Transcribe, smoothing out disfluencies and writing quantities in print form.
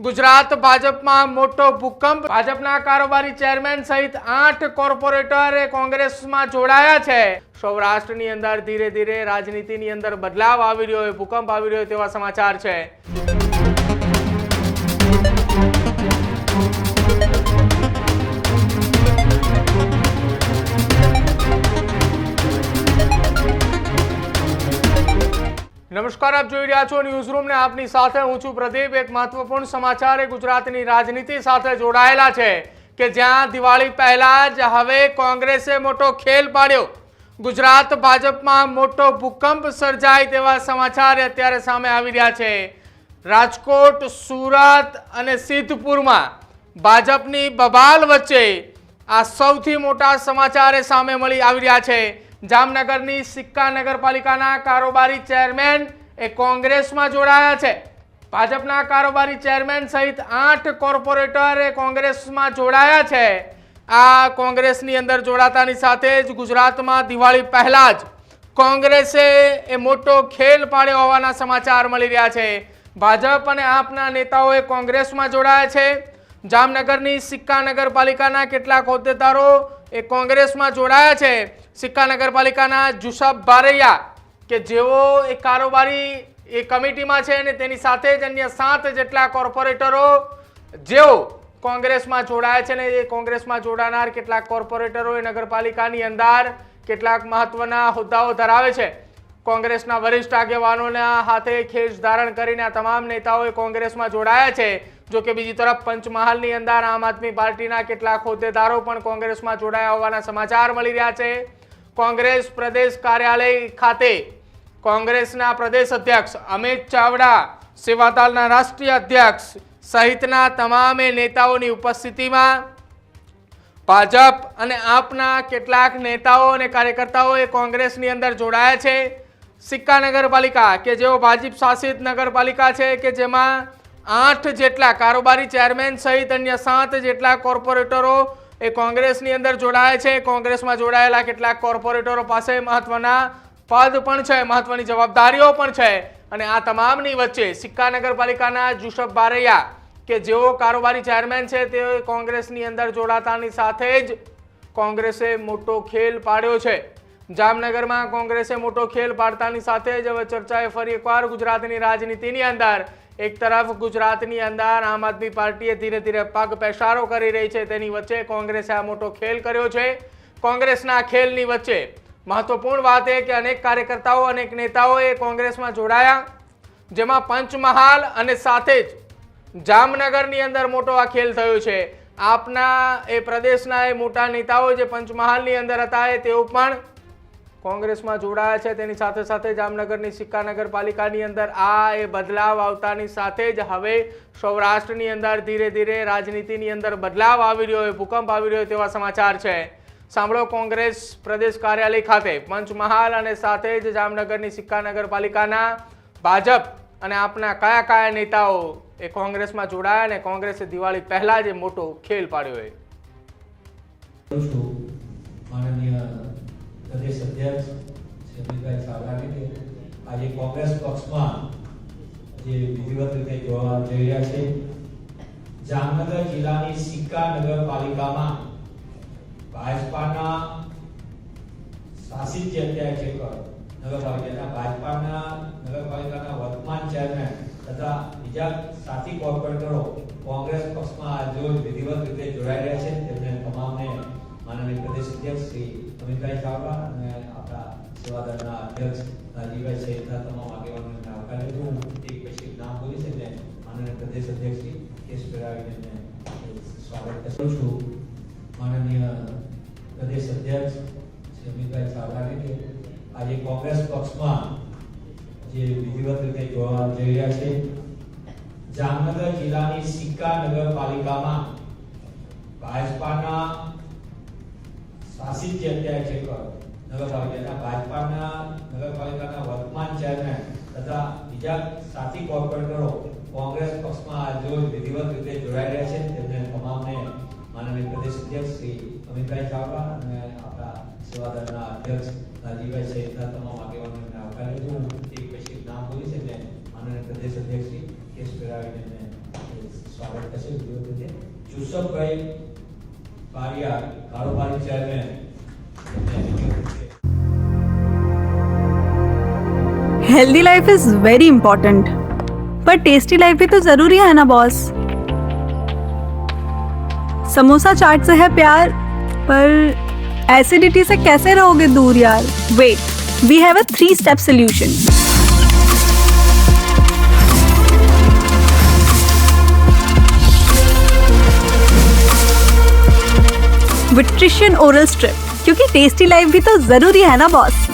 ગુજરાત ભાજપમાં મોટો ભૂકંપ। ભાજપના કારોબારી ચેરમેન સહિત 8 કોર્પોરેટર કોંગ્રેસમાં જોડાયા છે। સૌરાષ્ટ્રની અંદર ધીરે ધીરે રાજનીતિની અંદર બદલાવ આવી રહ્યો છે, ભૂકંપ આવી રહ્યો તેવા સમાચાર છે। नमस्कार, आप જોઈ રહ્યા છો ન્યૂઝ રૂમ ને આપની સાથે હું છું પ્રદીપ। એક મહત્વપૂર્ણ સમાચાર ગુજરાતની રાજનીતિ સાથે જોડાયેલા છે કે જ્યાં દિવાળી પહેલા જ હવે કોંગ્રેસે મોટો ખેલ પાડ્યો। ગુજરાત ભાજપમાં મોટો ભૂકંપ સર્જાય તેવા સમાચાર અત્યારે સામે આવી રહ્યા છે। રાજકોટ, સુરત અને સિદ્ધપુરમાં ભાજપની બબાલ વચ્ચે આ સૌથી મોટા સમાચાર સામે મળી આવી રહ્યા છે। જામનગરની સિક્કા નગરપાલિકાના કારોબારી ચેરમેન કોંગ્રેસમાં જોડાયા છે। ભાજપના કારોબારી ચેરમેન સહિત 8 કોર્પોરેટર કોંગ્રેસમાં જોડાયા છે। આ કોંગ્રેસની અંદર જોડાતાની સાથે જ ગુજરાતમાં દિવાળી પહેલા જ કોંગ્રેસે મોટો ખેલ પાડ્યો હોવાના સમાચાર મળી રહ્યા છે। ભાજપ અને આપના નેતાઓએ કોંગ્રેસમાં જોડાયા છે। જામનગરની સિક્કા નગરપાલિકાના કેટલાક હોદ્દેદારો કોંગ્રેસમાં જોડાયા છે। સિક્કા નગરપાલિકાના જુસબ બારૈયા કે જેઓ કારોબારી કમિટીમાં છે અને તેની સાથે જ અન્ય 7 જેટલા કોર્પોરેટરો જેઓ કોંગ્રેસમાં જોડાયા છે ને એ કોંગ્રેસમાં જોડાનાર કેટલાક કોર્પોરેટરો નગરપાલિકાની અંદર કેટલાક મહત્વના હોદ્દાઓ ધરાવે છે। કોંગ્રેસના વરિષ્ઠ આગેવાનોના હાથે ખેસ ધારણ કરીને આ તમામ નેતાઓ કોંગ્રેસમાં જોડાયા છે। જો કે બીજી તરફ પંચમહાલની અંદર આમ આદમી પાર્ટીના કેટલાક હોદ્દેદારો પણ કોંગ્રેસમાં જોડાયા હોવાના સમાચાર મળી રહ્યા છે। કોંગ્રેસ પ્રદેશ કાર્યાલય ખાતે કોંગ્રેસના પ્રદેશ અધ્યક્ષ અમિત ચાવડા, સેવાદળના રાષ્ટ્રીય અધ્યક્ષ સહિતના તમામ નેતાઓની ઉપસ્થિતિમાં ભાજપ અને આપના કેટલાક નેતાઓ અને કાર્યકર્તાઓ કોંગ્રેસની અંદર જોડાયા છે। સિક્કા નગરપાલિકા કે જેઓ ભાજપ શાસિત નગરપાલિકા છે કે જેમાં 8 જેટલા કારોબારી ચેરમેન સહિત અન્ય 7 જેટલા કોર્પોરેટરો કોંગ્રેસની અંદર જોડાયા છે। કોંગ્રેસમાં જોડાયેલા કેટલાક કોર્પોરેટરો પાસે મહત્વના પદ પણ છે, મહત્વની જવાબદારીઓ પણ છે અને આ તમામની વચ્ચે સિક્કા નગરપાલિકાના જુસબ બારૈયા કે જેઓ કારોબારી ચેરમેન છે તે કોંગ્રેસની અંદર જોડાતાની સાથે જ કોંગ્રેસે મોટો ખેલ પાડ્યો છે। જામનગરમાં કોંગ્રેસે મોટો ખેલ પાડતાની સાથે જ હવે ચર્ચાએ ફરી એકવાર ગુજરાતની રાજનીતિની અંદર એક તરફ ગુજરાતની અંદર આમ આદમી પાર્ટીએ ધીરે ધીરે પગ પેસારો કરી રહી છે, તેની વચ્ચે કોંગ્રેસે આ મોટો ખેલ કર્યો છે। કોંગ્રેસના ખેલની વચ્ચે મહત્વપૂર્ણ વાત એ કે અનેક કાર્યકર્તાઓ, અનેક નેતાઓ કોંગ્રેસમાં જોડાયા, જેમાં પંચમહાલ અને સાથે જ જામનગરની અંદર મોટો આ ખેલ થયો છે। આપના પ્રદેશના મોટા નેતાઓ જે પંચમહાલની અંદર હતા તેઓ પણ કોંગ્રેસમાં જોડાયા છે। તેની સાથે સાથે જામનગરની સિક્કા નગરપાલિકાની અંદર આ બદલાવ આવતાની સાથે જ હવે સૌરાષ્ટ્રની અંદર ધીરે ધીરે રાજનીતિની અંદર બદલાવ આવી રહ્યો છે, ભૂકંપ આવી રહ્યો તેવા સમાચાર છે। સાંભળો કોંગ્રેસ પ્રદેશ કાર્યાલય ખાતે પંચમહાલ અને સાથે જ જામનગરની સિક્કા નગરપાલિકાના ભાજપ અને આપના કયા કયા નેતાઓ કોંગ્રેસમાં જોડાયા અને કોંગ્રેસે દિવાળી પહેલા જ મોટો ખેલ પાડ્યો છે। પ્રદેશ અધ્યક્ષ શ્રી અમિતભાઈ ચાવડાને કે આજે કોંગ્રેસ પક્ષમાં જે વિધિવત રીતે જોવા જઈ રહ્યા છે જામનગર જિલ્લાની સિક્કા નગરપાલિકામાં ભાજપાના શાસિત જે અત્યારે છે નગરપાલિકાના ભાજપાના નગરપાલિકાના વર્તમાન ચેરમેન તથા બીજા સાથી કોર્પોરેટરો કોંગ્રેસ પક્ષમાં જો વિધિવત રીતે જોડાઈ રહ્યા છે તેમને તમામને માનનીય પ્રદેશ અધ્યક્ષ શ્રી અમિતભાઈ ચાવડા અને આપણા સેવાદળના અધ્યક્ષ રાજીવભાઈ સહિતના તમામ આગેવાનોને આવકારે હું એક પછી નામ બોલીશ એટલે માનનીય પ્રદેશ અધ્યક્ષ શ્રી કેસ પેરાવીને સ્વાગત કરું છું। માનનીય પ્રદેશ અધ્યક્ષ શ્રી અમિતભાઈ ચાવડાને કે આજે કોંગ્રેસ પક્ષમાં જે વિધિવત રીતે જોવા જઈ રહ્યા છે જામનગર જિલ્લાની સિક્કા નગરપાલિકામાં ભાજપાના શાસિત જે અત્યારે છે નગરપાલિકાના ભાજપાના નગરપાલિકાના વર્તમાન ચેરમેન તથા બીજા સાથી કોર્પોરેટરો કોંગ્રેસ પક્ષમાં જો વિધિવત રીતે જોડાઈ રહ્યા છે તેમને તમામને માનનીય પ્રદેશ અધ્યક્ષ શ્રી અમિતભાઈ ચાવડા અને આપણા સેવાદળના અધ્યક્ષ રાજીવભાઈ સહિતના તમામ આગેવાનોને આવકારે હું એક પછી નામ બોલીશ એટલે માનનીય પ્રદેશ અધ્યક્ષ શ્રી કેસ પેરાવીને આગળ થશે વિધિવત રીતે. જુસફભાઈ કારિયા કારોબારી ચેરમેન તેમને વિધિવત રીતે. Healthy life is very important पर टेस्टी लाइफ भी तो जरूरी है ना बॉस. समोसा चाट से है प्यार पर एसिडिटी से कैसे रहोगे दूर यार. Wait, we have a 3-step solution. विट्रिशियन ओरल स्ट्रिप, क्योंकि टेस्टी लाइफ भी तो जरूरी है ना बॉस.